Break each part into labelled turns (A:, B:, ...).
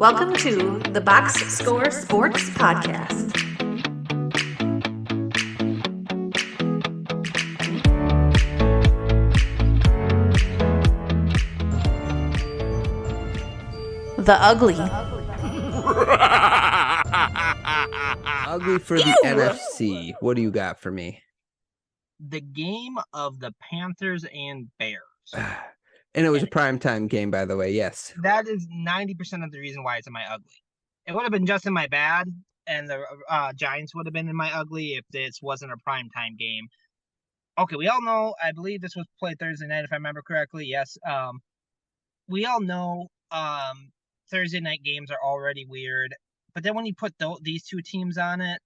A: Welcome to the Box Score Sports Podcast. The Ugly.
B: Ugly for the NFC. What do you got for me?
C: The game of the Panthers and Bears.
B: And it was a primetime game, by the way. Yes.
C: That is 90% of the reason why it's in my ugly. It would have been just in my bad, and the Giants would have been in my ugly if this wasn't a primetime game. Okay, we all know, I believe this was played Thursday night, if I remember correctly. Yes. We all know Thursday night games are already weird, but then when you put these two teams on it,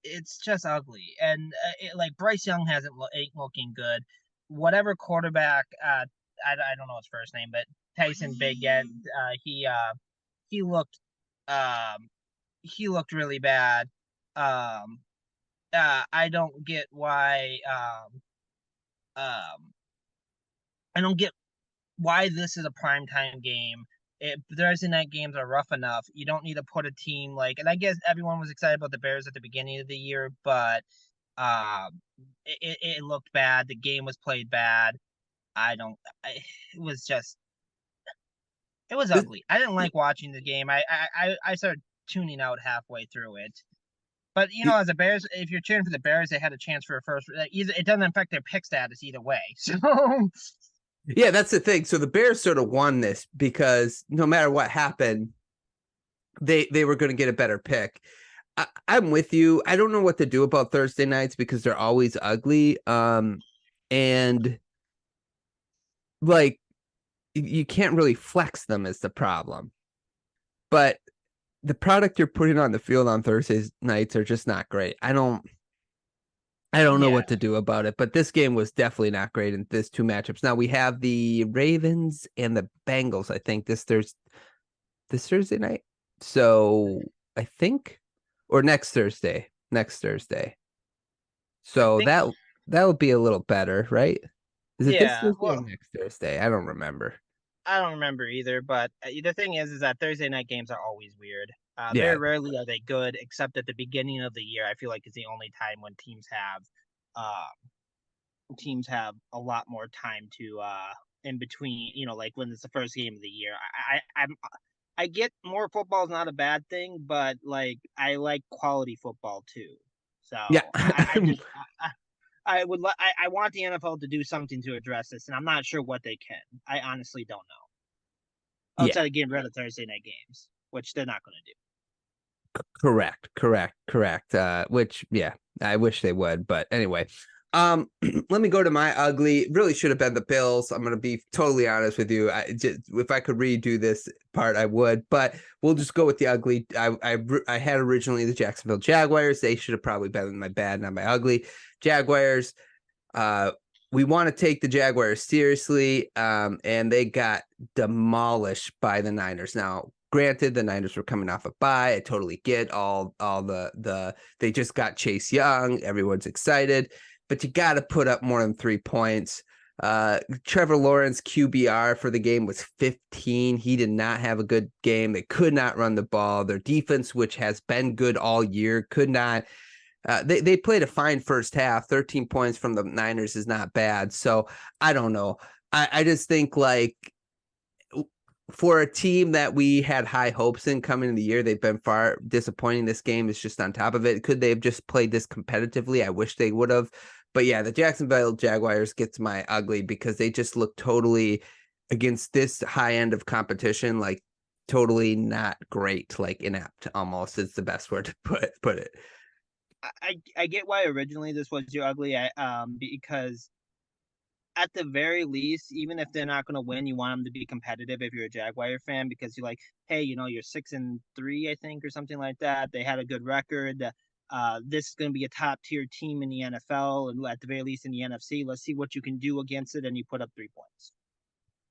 C: it's just ugly. And like Bryce Young ain't looking good. Whatever quarterback, I don't know his first name, but Tyson Biggett, he looked really bad. I don't get why I don't get why this is a primetime game. Thursday night games are rough enough. You don't need to put a team like, and I guess everyone was excited about the Bears at the beginning of the year, but it looked bad. The game was played bad. It was ugly. I didn't like watching the game. I started tuning out halfway through it. But as a Bears, if you're cheering for the Bears, they had a chance for a first. It doesn't affect their pick status either way. So
B: yeah, that's the thing. So the Bears sort of won this because no matter what happened, they were going to get a better pick. I'm with you. I don't know what to do about Thursday nights because they're always ugly. And like you can't really flex them is the problem. But the product you're putting on the field on Thursday nights are just not great. I don't know what to do about it, but this game was definitely not great in this two matchups. Now we have the Ravens and the Bengals, I think this Thursday night. So I think, or next Thursday. So that'll be a little better, right? Is it this Thursday or next Thursday? I don't remember.
C: I don't remember either, but the thing is that Thursday night games are always weird. Very rarely are they good, except at the beginning of the year. I feel like it's the only time when teams have a lot more time to in between. Like when it's the first game of the year. I get more football is not a bad thing, but like I like quality football too. So
B: yeah,
C: I want the NFL to do something to address this, and I'm not sure what they can. I honestly don't know. Outside of getting rid of Thursday night games, which they're not going to
B: do. Correct. Which, yeah, I wish they would. But anyway, let me go to my ugly. Really should have been the Bills. I'm going to be totally honest with you. If I could redo this part, I would. But we'll just go with the ugly. I had originally the Jacksonville Jaguars. They should have probably been in my bad, not my ugly. Jaguars. We want to take the Jaguars seriously, and they got demolished by the Niners. Now, granted, the Niners were coming off a bye. I totally get all the they just got Chase Young. Everyone's excited, but you got to put up more than 3 points. Trevor Lawrence QBR for the game was 15. He did not have a good game. They could not run the ball. Their defense, which has been good all year, could not. They played a fine first half. 13 points from the Niners is not bad. So I don't know. I just think like for a team that we had high hopes in coming in the year, they've been far disappointing. This game is just on top of it. Could they have just played this competitively? I wish they would have. But yeah, the Jacksonville Jaguars gets my ugly because they just look totally against this high end of competition, like totally not great, like inept almost is the best word to put it.
C: I get why originally this was your ugly. Because at the very least, even if they're not going to win, you want them to be competitive if you're a Jaguar fan, because you're like, hey, you're 6-3, I think, or something like that. They had a good record. This is going to be a top tier team in the NFL, and at the very least in the NFC. Let's see what you can do against it, and you put up 3 points.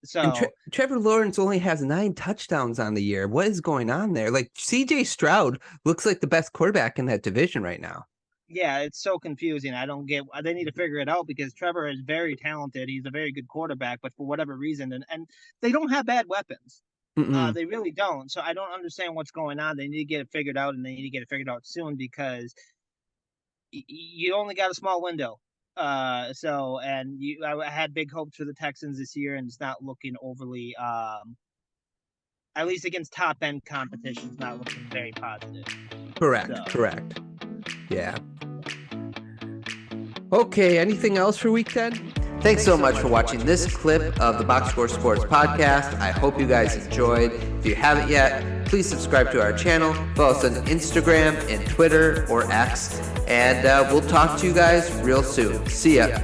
C: So
B: Trevor Lawrence only has 9 touchdowns on the year. What is going on there? Like CJ Stroud looks like the best quarterback in that division right now.
C: Yeah, it's so confusing. I don't get. They need to figure it out because Trevor is very talented. He's a very good quarterback, but for whatever reason, and they don't have bad weapons. They really don't. So I don't understand what's going on. They need to get it figured out, and they need to get it figured out soon because you only got a small window. I had big hopes for the Texans this year, and it's not looking overly, at least against top end competition, it's not looking very positive.
B: Correct. Yeah. Okay, anything else for week 10? Thanks so much for watching this clip of the Box Score Sports podcast. I hope you guys enjoyed. If you haven't yet, please subscribe to our channel. Follow us on Instagram and Twitter or X. And we'll talk to you guys real soon. See ya.